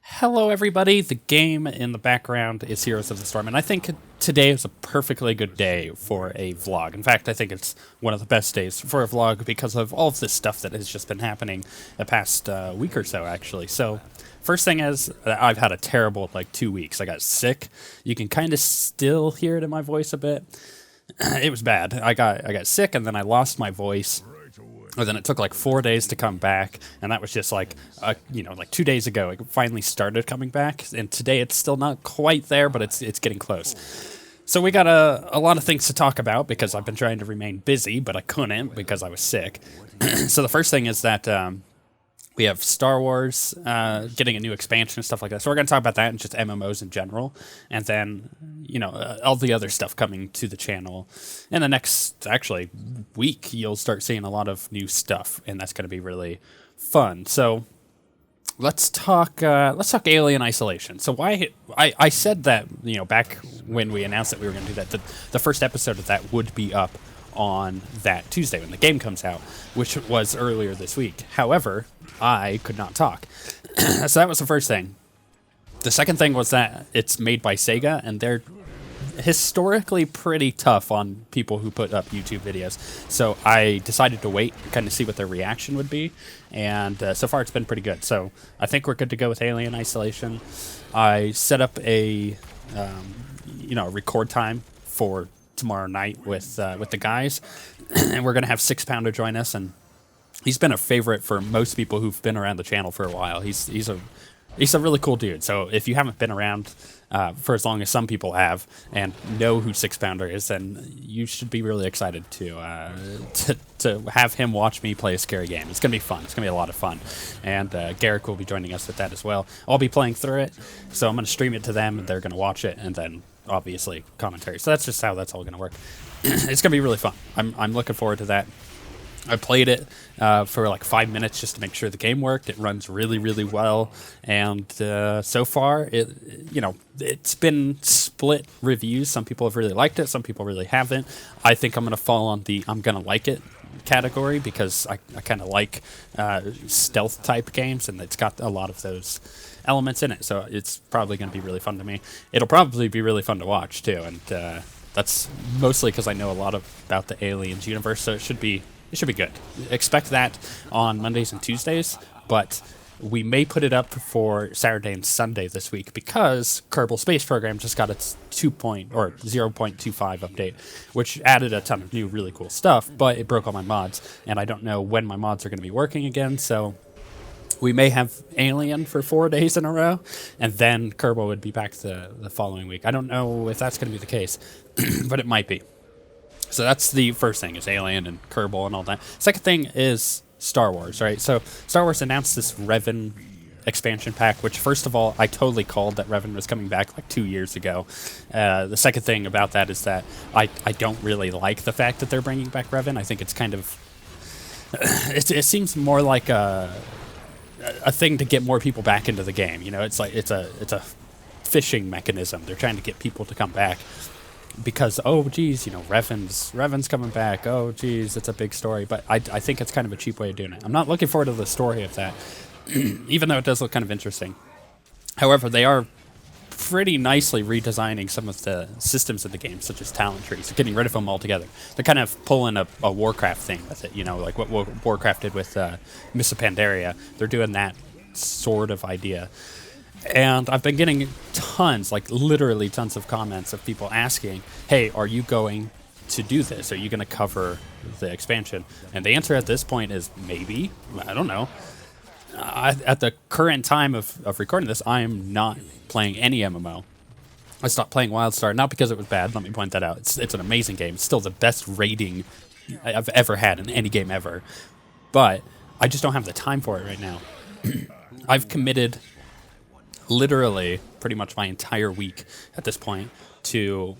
Hello everybody, the game in the background is Heroes of the Storm, and I think today is a perfectly good day for a vlog. In fact, I think it's one of the best days for a vlog because of all of this stuff that has just been happening the past week or so, actually. So, first thing is, I've had a terrible, 2 weeks. I got sick. You can kind of still hear it in my voice a bit. It was bad. I got sick, and then I lost my voice. And then it took 4 days to come back, and that was just 2 days ago. It finally started coming back, and today it's still not quite there, but it's getting close. So we got a lot of things to talk about because I've been trying to remain busy, but I couldn't because I was sick. So the first thing is that we have Star Wars getting a new expansion and stuff like that. So we're going to talk about that and just MMOs in general. And then, all the other stuff coming to the channel. In the next, actually, week, you'll start seeing a lot of new stuff. And that's going to be really fun. So let's talk Alien Isolation. So why I said that, back when we announced that we were going to do that, the first episode of that would be up on that Tuesday when the game comes out, which was earlier this week. However, I could not talk. So that was the first thing. The second thing was that it's made by Sega, and they're historically pretty tough on people who put up YouTube videos. So I decided to wait and kind of see what their reaction would be, and so far it's been pretty good. So I think we're good to go with Alien Isolation. I set up a record time for tomorrow night with the guys, and we're gonna have 6 Pounder join us, and he's been a favorite for most people who've been around the channel for a while. He's a really cool dude. So if you haven't been around for as long as some people have and know who 6 Pounder is, then you should be really excited to have him watch me play a scary game. It's gonna be fun. It's gonna be a lot of fun, and Garrick will be joining us with that as well. I'll be playing through it, so I'm gonna stream it to them, and they're gonna watch it, and then obviously commentary. So that's just how that's all gonna work. It's gonna be really fun. I'm looking forward to that. I played it for 5 minutes just to make sure the game worked. It runs really, really well, and so far, it's been split reviews. Some people have really liked it, some people really haven't. I think I'm going to fall on the I'm going to like it category because I kind of like stealth-type games, and it's got a lot of those elements in it, so it's probably going to be really fun to me. It'll probably be really fun to watch, too, and that's mostly because I know a lot about the Aliens universe, so it should be good. Expect that on Mondays and Tuesdays, but we may put it up for Saturday and Sunday this week because Kerbal Space Program just got its 0.25 update, which added a ton of new really cool stuff, but it broke all my mods, and I don't know when my mods are going to be working again, so we may have Alien for 4 days in a row, and then Kerbal would be back the following week. I don't know if that's going to be the case, but it might be. So that's the first thing, is Alien and Kerbal and all that. Second thing is Star Wars, right? So Star Wars announced this Revan expansion pack, which, first of all, I totally called that Revan was coming back 2 years ago. The second thing about that is that I don't really like the fact that they're bringing back Revan. I think it's kind of... it seems more like a thing to get more people back into the game. It's a fishing mechanism. They're trying to get people to come back. Because, oh, geez, Revan's coming back. Oh, geez, it's a big story. But I think it's kind of a cheap way of doing it. I'm not looking forward to the story of that, even though it does look kind of interesting. However, they are pretty nicely redesigning some of the systems of the game, such as talent trees. They're getting rid of them altogether. They're kind of pulling a Warcraft thing with it, like what Warcraft did with Mists of Pandaria. They're doing that sort of idea. And I've been getting tons, literally tons of comments of people asking, hey, are you going to do this? Are you going to cover the expansion? And the answer at this point is maybe. I don't know. At the current time of recording this, I am not playing any MMO. I stopped playing WildStar, not because it was bad, let me point that out. It's an amazing game. It's still the best rating I've ever had in any game ever. But I just don't have the time for it right now. I've committed literally pretty much my entire week at this point to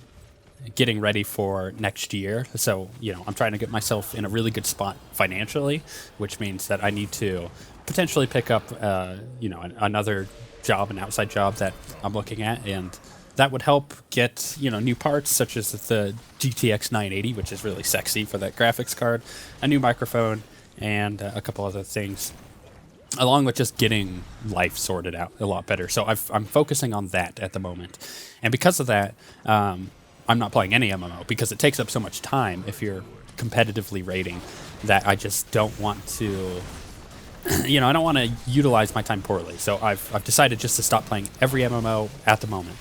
getting ready for next year. So, I'm trying to get myself in a really good spot financially, which means that I need to potentially pick up, another job, an outside job that I'm looking at, and that would help get, new parts such as the GTX 980, which is really sexy for that graphics card, a new microphone, and a couple other things, along with just getting life sorted out a lot better. So I'm focusing on that at the moment. And because of that, I'm not playing any MMO because it takes up so much time if you're competitively rating that I just don't want to, I don't want to utilize my time poorly. So I've decided just to stop playing every MMO at the moment.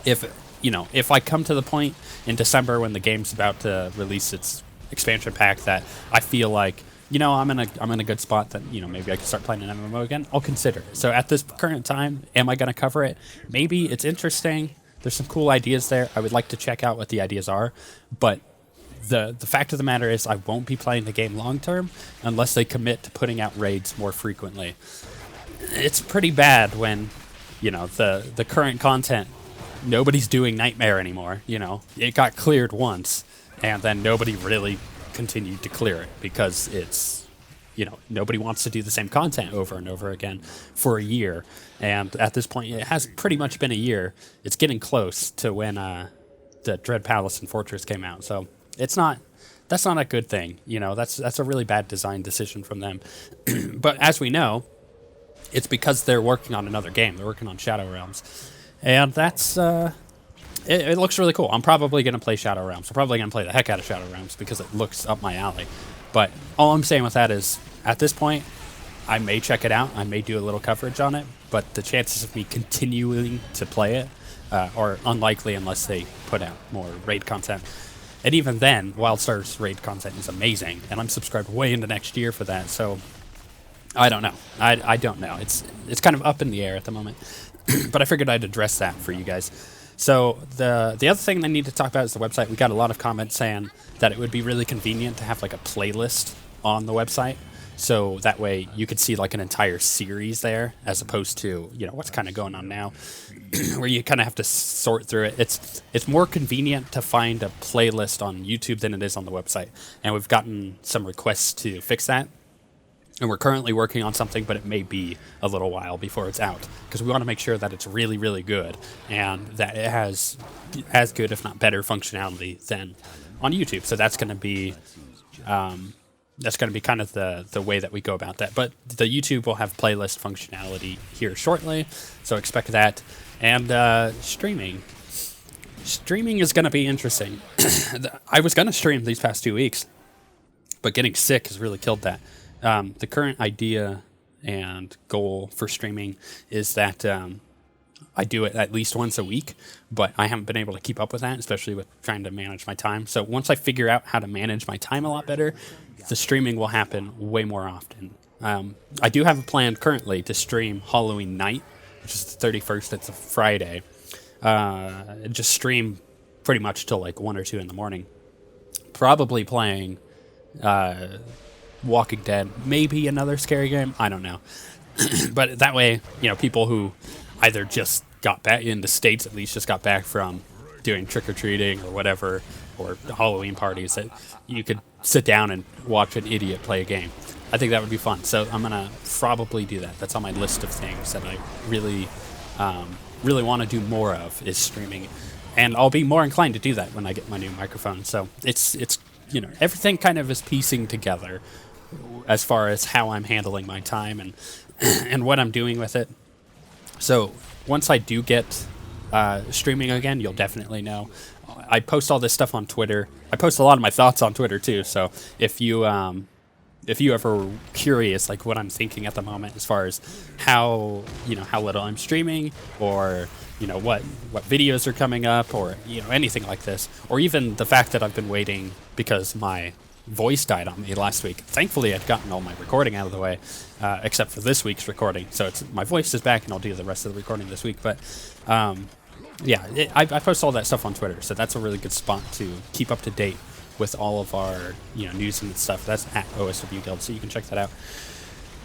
If I come to the point in December when the game's about to release its expansion pack that I feel like, I'm in a good spot that, maybe I can start playing an MMO again, I'll consider it. So at this current time, am I going to cover it? Maybe. It's interesting. There's some cool ideas there. I would like to check out what the ideas are, but the fact of the matter is I won't be playing the game long term unless they commit to putting out raids more frequently. It's pretty bad when, the current content, nobody's doing Nightmare anymore. It got cleared once, and then nobody really continued to clear it because it's, nobody wants to do the same content over and over again for a year. And at this point, it has pretty much been a year. It's getting close to when the Dread Palace and Fortress came out. So that's not a good thing. That's a really bad design decision from them. But as we know, it's because they're working on another game. They're working on Shadow Realms. And that's... It looks really cool. I'm probably going to play Shadow Realms. I'm probably going to play the heck out of Shadow Realms because it looks up my alley. But all I'm saying with that is, at this point, I may check it out. I may do a little coverage on it. But the chances of me continuing to play it are unlikely unless they put out more raid content. And even then, WildStar's raid content is amazing. And I'm subscribed way into next year for that. So, I don't know. I don't know. It's kind of up in the air at the moment. But I figured I'd address that for you guys. So the other thing I need to talk about is the website. We got a lot of comments saying that it would be really convenient to have like a playlist on the website. So that way you could see like an entire series there as opposed to, what's kind of going on now where you kind of have to sort through it. It's more convenient to find a playlist on YouTube than it is on the website. And we've gotten some requests to fix that. And we're currently working on something, but it may be a little while before it's out because we want to make sure that it's really, really good and that it has as good, if not better, functionality than on YouTube. So that's going to be kind of the way that we go about that. But the YouTube will have playlist functionality here shortly, so expect that. And streaming is going to be interesting. I was going to stream these past 2 weeks, but getting sick has really killed that. The current idea and goal for streaming is that I do it at least once a week, but I haven't been able to keep up with that, especially with trying to manage my time. So once I figure out how to manage my time a lot better, the streaming will happen way more often. I do have a plan currently to stream Halloween night, which is the 31st. It's a Friday. Just stream pretty much till like 1 or 2 in the morning. Probably playing... Walking Dead, maybe another scary game, I don't know. But that way, people who either just got back in the States, at least just got back from doing trick-or-treating or whatever, or Halloween parties, that you could sit down and watch an idiot play a game. I think that would be fun. So I'm going to probably do that. That's on my list of things that I really want to do more of is streaming. And I'll be more inclined to do that when I get my new microphone. So it's everything kind of is piecing together as far as how I'm handling my time and what I'm doing with it. So once I do get streaming again, you'll definitely know. I post all this stuff on Twitter. I post a lot of my thoughts on Twitter too. So if you ever curious like what I'm thinking at the moment as far as how little I'm streaming or what videos are coming up or anything like this, or even the fact that I've been waiting because my voice died on me last week. Thankfully, I'd gotten all my recording out of the way, except for this week's recording. So my voice is back, and I'll do the rest of the recording this week. But I post all that stuff on Twitter, so that's a really good spot to keep up to date with all of our news and stuff. That's at OSWguild, so you can check that out.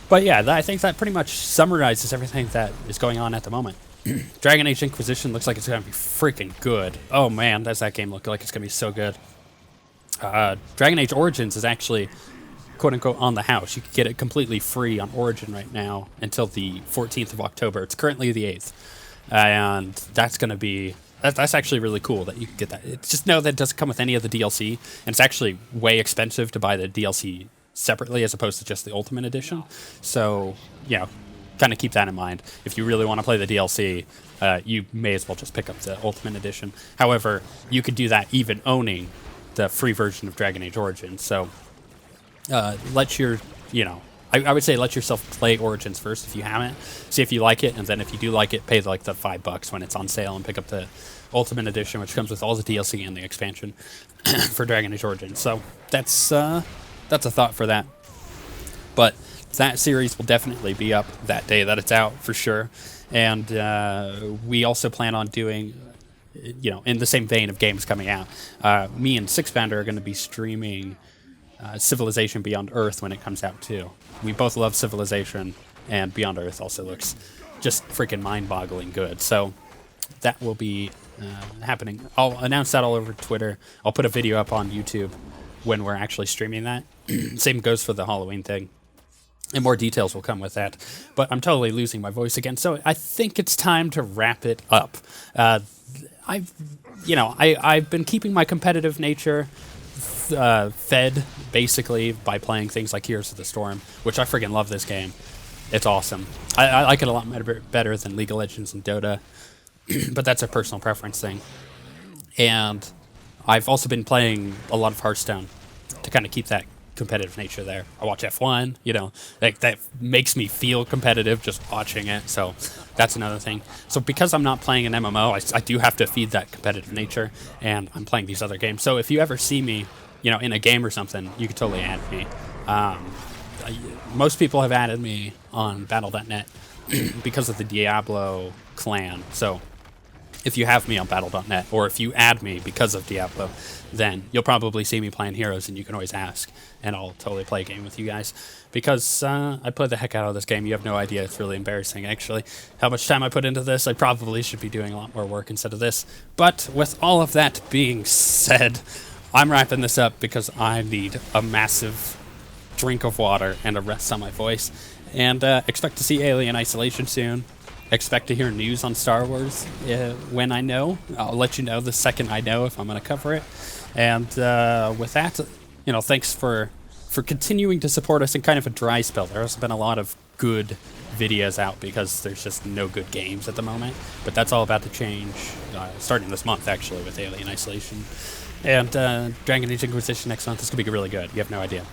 But yeah, I think that pretty much summarizes everything that is going on at the moment. Dragon Age Inquisition looks like it's going to be freaking good. Oh man, does that game look like it's going to be so good. Dragon Age Origins is actually, quote-unquote, on the house. You can get it completely free on Origin right now until the 14th of October. It's currently the 8th. And that's going to be... That's actually really cool that you can get that. Just know that it doesn't come with any of the DLC, and it's actually way expensive to buy the DLC separately as opposed to just the Ultimate Edition. So, you know, kind of keep that in mind. If you really want to play the DLC, you may as well just pick up the Ultimate Edition. However, you could do that even owning the free version of Dragon Age Origins. So, let your, you know, I would say let yourself play Origins first if you haven't. See if you like it, and then if you do like it, pay like the $5 when it's on sale and pick up the Ultimate Edition, which comes with all the DLC and the expansion for Dragon Age Origins. So that's a thought for that. But that series will definitely be up that day that it's out for sure. And we also plan on doing, you know, in the same vein of games coming out, me and Sixbounder are going to be streaming Civilization Beyond Earth when it comes out too. We both love Civilization, and Beyond Earth also looks just freaking mind-boggling good. So that will be happening. I'll announce that all over Twitter. I'll put a video up on YouTube when we're actually streaming that. Same goes for the Halloween thing. And more details will come with that. But I'm totally losing my voice again, so I think it's time to wrap it up. I've been keeping my competitive nature fed basically by playing things like Heroes of the Storm, which I friggin' love this game. It's awesome. I like it a lot better than League of Legends and Dota, but that's a personal preference thing. And I've also been playing a lot of Hearthstone to kind of keep that competitive nature there. I watch F1, you know, that makes me feel competitive just watching it, so that's another thing. So because I'm not playing an MMO, I do have to feed that competitive nature, and I'm playing these other games. So if you ever see me, you know, in a game or something, you could totally add me. Most people have added me on Battle.net because of the Diablo clan. So if you have me on Battle.net, or if you add me because of Diablo, then you'll probably see me playing Heroes, and you can always ask, and I'll totally play a game with you guys. Because I played the heck out of this game. You have no idea. It's really embarrassing, actually, how much time I put into this. I probably should be doing a lot more work instead of this. But with all of that being said, I'm wrapping this up because I need a massive drink of water and a rest on my voice. And expect to see Alien Isolation soon. Expect to hear news on Star Wars when I know. I'll let you know the second I know if I'm going to cover it. And with that, you know, thanks for continuing to support us in kind of a dry spell. There has been a lot of good videos out because there's just no good games at the moment. But that's all about to change starting this month, actually, with Alien Isolation. And Dragon Age Inquisition next month is going to be really good. You have no idea.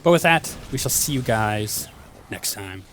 But with that, we shall see you guys next time.